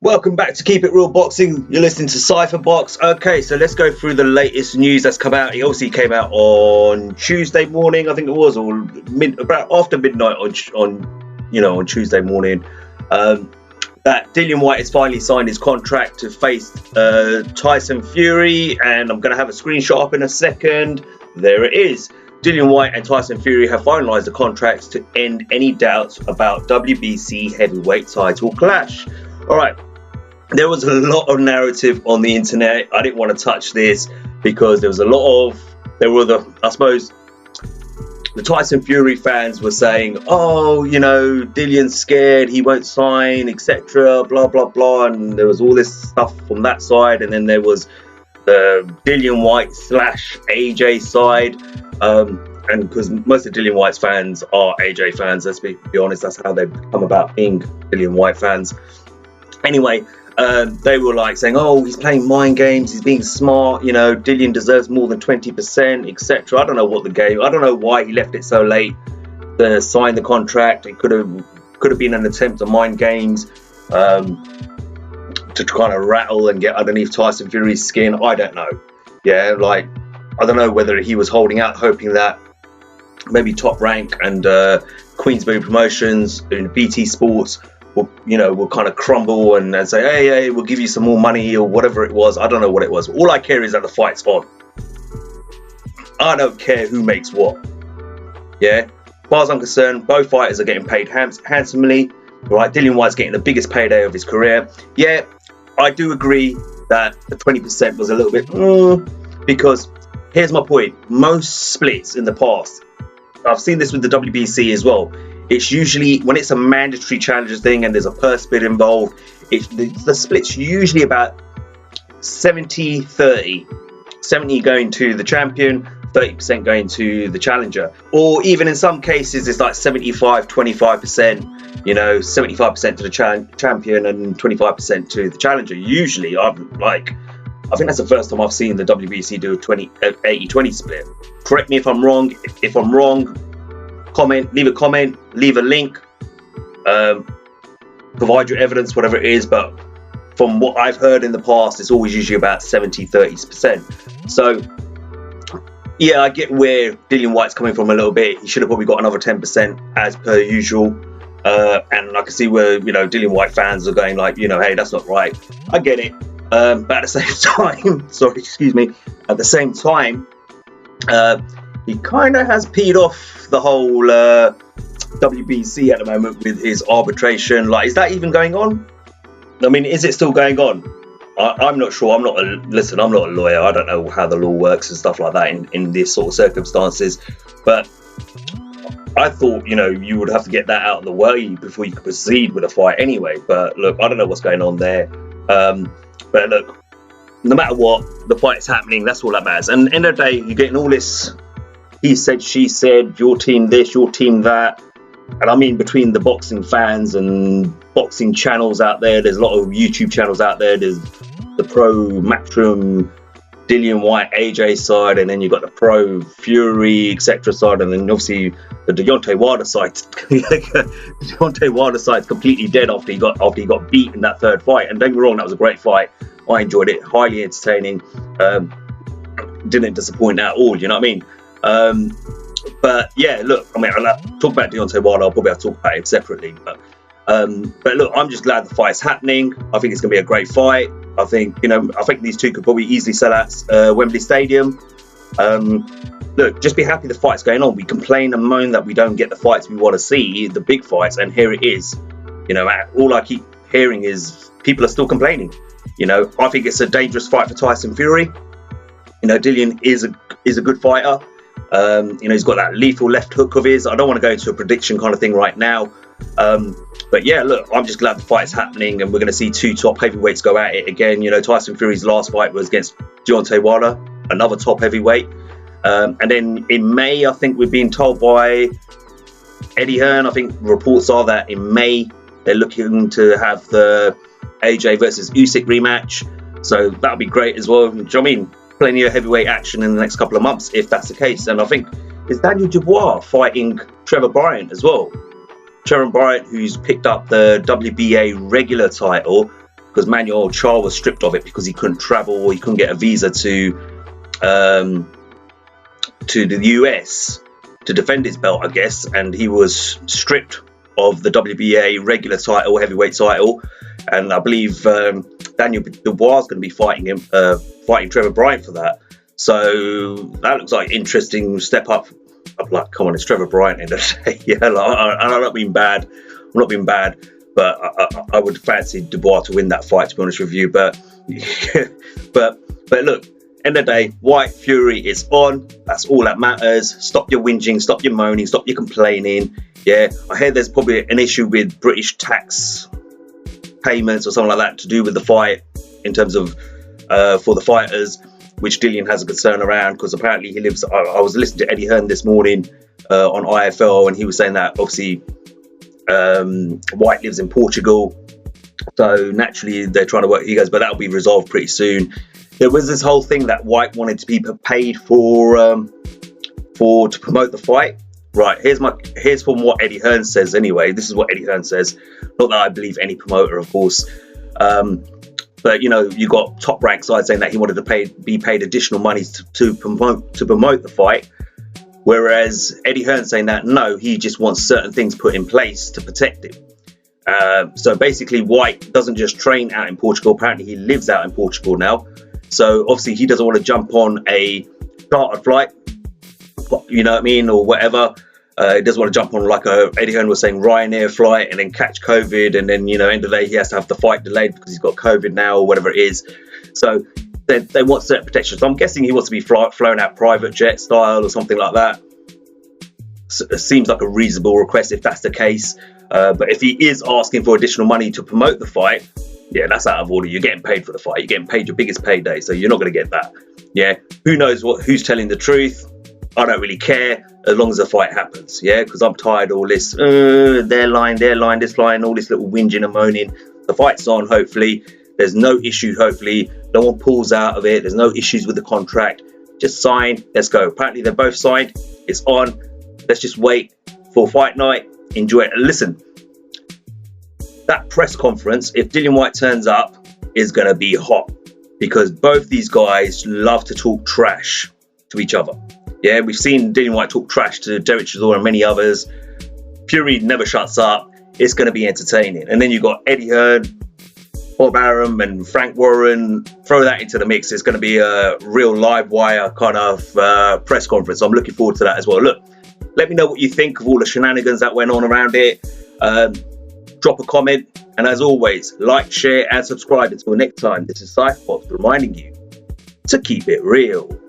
Welcome back to Keep It Real Boxing. You're listening to Cypher Box. Okay, so let's go through the latest news that's come out. It obviously came out on Tuesday morning, I think it was, or about after midnight on Tuesday morning. That Dillian Whyte has finally signed his contract to face Tyson Fury, and I'm going to have a screenshot up in a second. There it is. Dillian Whyte and Tyson Fury have finalised the contracts to end any doubts about WBC heavyweight title clash. All right. There was a lot of narrative on the internet. I didn't want to touch this because there were the Tyson Fury fans were saying, Dillian's scared, he won't sign, etc., blah, blah, blah. And there was all this stuff from that side. And then there was the Dillian Whyte / AJ side. And because most of Dillian Whyte's fans are AJ fans, let's be honest, that's how they've come about being Dillian Whyte fans. Anyway, they were like saying, he's playing mind games, he's being smart, Dillian deserves more than 20%, etc. I don't know I don't know why he left it so late to sign the contract. It could have been an attempt to mind games, to kind of rattle and get underneath Tyson Fury's skin. I don't know. Yeah, like, I don't know whether he was holding out, hoping that maybe Top Rank and Queensberry Promotions and BT Sports will kind of crumble and say, hey, we'll give you some more money or whatever it was. I don't know what it was. All I care is that the fight's on. I don't care who makes what. Yeah. As far as I'm concerned, both fighters are getting paid handsomely. Right. Dillian Whyte's getting the biggest payday of his career. Yeah, I do agree that the 20% was a little bit because here's my point. Most splits in the past, I've seen this with the WBC as well. It's usually when it's a mandatory challenges thing and there's a purse bid involved, the split's usually about 70-30. 70 going to the champion, 30% going to the challenger. Or even in some cases, it's like 75-25%, 75% to the champion and 25% to the challenger. Usually, I think that's the first time I've seen the WBC do a 80-20 split. Correct me if I'm wrong. If I'm wrong, leave a comment, leave a link, provide your evidence, whatever it is. But from what I've heard in the past, it's always usually about 70-30%. So, yeah, I get where Dillian Whyte's coming from a little bit. He should have probably got another 10% as per usual. And I can see where, Dillian Whyte fans are going like, hey, that's not right. I get it. But at the same time, at the same time, he kind of has peed off the whole WBC at the moment with his arbitration. Like, is that even going on? I mean, is it still going on? I'm not sure. I'm not a lawyer. I don't know how the law works and stuff like that in this sort of circumstances. But I thought, you would have to get that out of the way before you could proceed with a fight anyway. But look, I don't know what's going on there. But look, no matter what, the fight's happening. That's all that matters. And at the end of the day, you're getting all this he said, she said, your team this, your team that. And I mean, between the boxing fans and boxing channels out there, there's a lot of YouTube channels out there. There's the pro Matchroom, Dillian Whyte, AJ side, and then you've got the pro Fury, etc. side, and then obviously the Deontay Wilder side. Deontay Wilder side's completely dead after he got beat in that third fight. And don't get me wrong, that was a great fight. I enjoyed it, highly entertaining. Didn't disappoint at all. You know what I mean? But yeah, look, I mean, I'll talk about Deontay Wilder. I'll probably have to talk about him separately. But look, I'm just glad the fight's happening. I think it's going to be a great fight. I think these two could probably easily sell out Wembley Stadium. Look, just be happy the fight's going on. We complain and moan that we don't get the fights we want to see, the big fights, and here it is. All I keep hearing is people are still complaining. I think it's a dangerous fight for Tyson Fury. Dillian is a good fighter. He's got that lethal left hook of his. I don't want to go into a prediction kind of thing right now. But yeah, look, I'm just glad the fight's happening and we're going to see two top heavyweights go at it again. Tyson Fury's last fight was against Deontay Wilder, another top heavyweight. And then in May, I think we're being told by Eddie Hearn, I think reports are that in May, they're looking to have the AJ versus Usyk rematch. So that'll be great as well. Do you know what I mean? Plenty of heavyweight action in the next couple of months, if that's the case. And I think it's Daniel Dubois fighting Trevor Bryant as well. Trevor Bryant, who's picked up the WBA regular title, because Manuel Charr was stripped of it because he couldn't travel or he couldn't get a visa to the US to defend his belt, I guess, and he was stripped of the WBA regular title, heavyweight title, and I believe Daniel Dubois is going to be fighting him, fighting Trevor Bryant for that. So that looks like an interesting step up. I'm like, come on, it's Trevor Bryant in the day. Yeah, like, I'm not being bad. I'm not being bad, but I would fancy Dubois to win that fight, to be honest with you. But but look, end of the day, Whyte Fury is on. That's all that matters. Stop your whinging, stop your moaning, stop your complaining. Yeah, I hear there's probably an issue with British tax payments or something like that to do with the fight in terms of for the fighters, which Dillian has a concern around, because apparently he lives. I was listening to Eddie Hearn this morning on IFL, and he was saying that obviously Whyte lives in Portugal, so naturally they're trying to work. He goes, but that'll be resolved pretty soon. There was this whole thing that Whyte wanted to be paid for to promote the fight. Right, here's from what Eddie Hearn says anyway. This is what Eddie Hearn says. Not that I believe any promoter, of course. But you know, you got Top Rank side saying that he wanted to be paid additional money to promote the fight, whereas Eddie Hearn saying that no, he just wants certain things put in place to protect him. So basically, Whyte doesn't just train out in Portugal. Apparently, he lives out in Portugal now. So obviously, he doesn't want to jump on a chartered flight, you know what I mean, or whatever. He doesn't want to jump on, like Eddie Hearn was saying, Ryanair flight and then catch COVID, and then, you know, end of the day he has to have the fight delayed because he's got COVID now or whatever it is. So they want certain protection. So I'm guessing he wants to be flown out private jet style or something like that. So it seems like a reasonable request if that's the case. But if he is asking for additional money to promote the fight, yeah, that's out of order. You're getting paid for the fight. You're getting paid your biggest payday, so you're not going to get that. Yeah, who knows who's telling the truth? I don't really care as long as the fight happens. Yeah, because I'm tired of all this. Their line, this line, all this little whinging and moaning. The fight's on. Hopefully, there's no issue. Hopefully, no one pulls out of it. There's no issues with the contract. Just sign. Let's go. Apparently, they're both signed. It's on. Let's just wait for fight night. Enjoy it. And listen, that press conference, if Dillian Whyte turns up, is going to be hot, because both these guys love to talk trash to each other. Yeah, we've seen Dillian Whyte talk trash to Derek Chisora and many others. Fury never shuts up. It's going to be entertaining. And then you've got Eddie Hearn, Bob Arum and Frank Warren. Throw that into the mix. It's going to be a real live wire kind of press conference. I'm looking forward to that as well. Look, let me know what you think of all the shenanigans that went on around it. Drop a comment. And as always, like, share and subscribe. Until next time, this is Cypherpops reminding you to keep it real.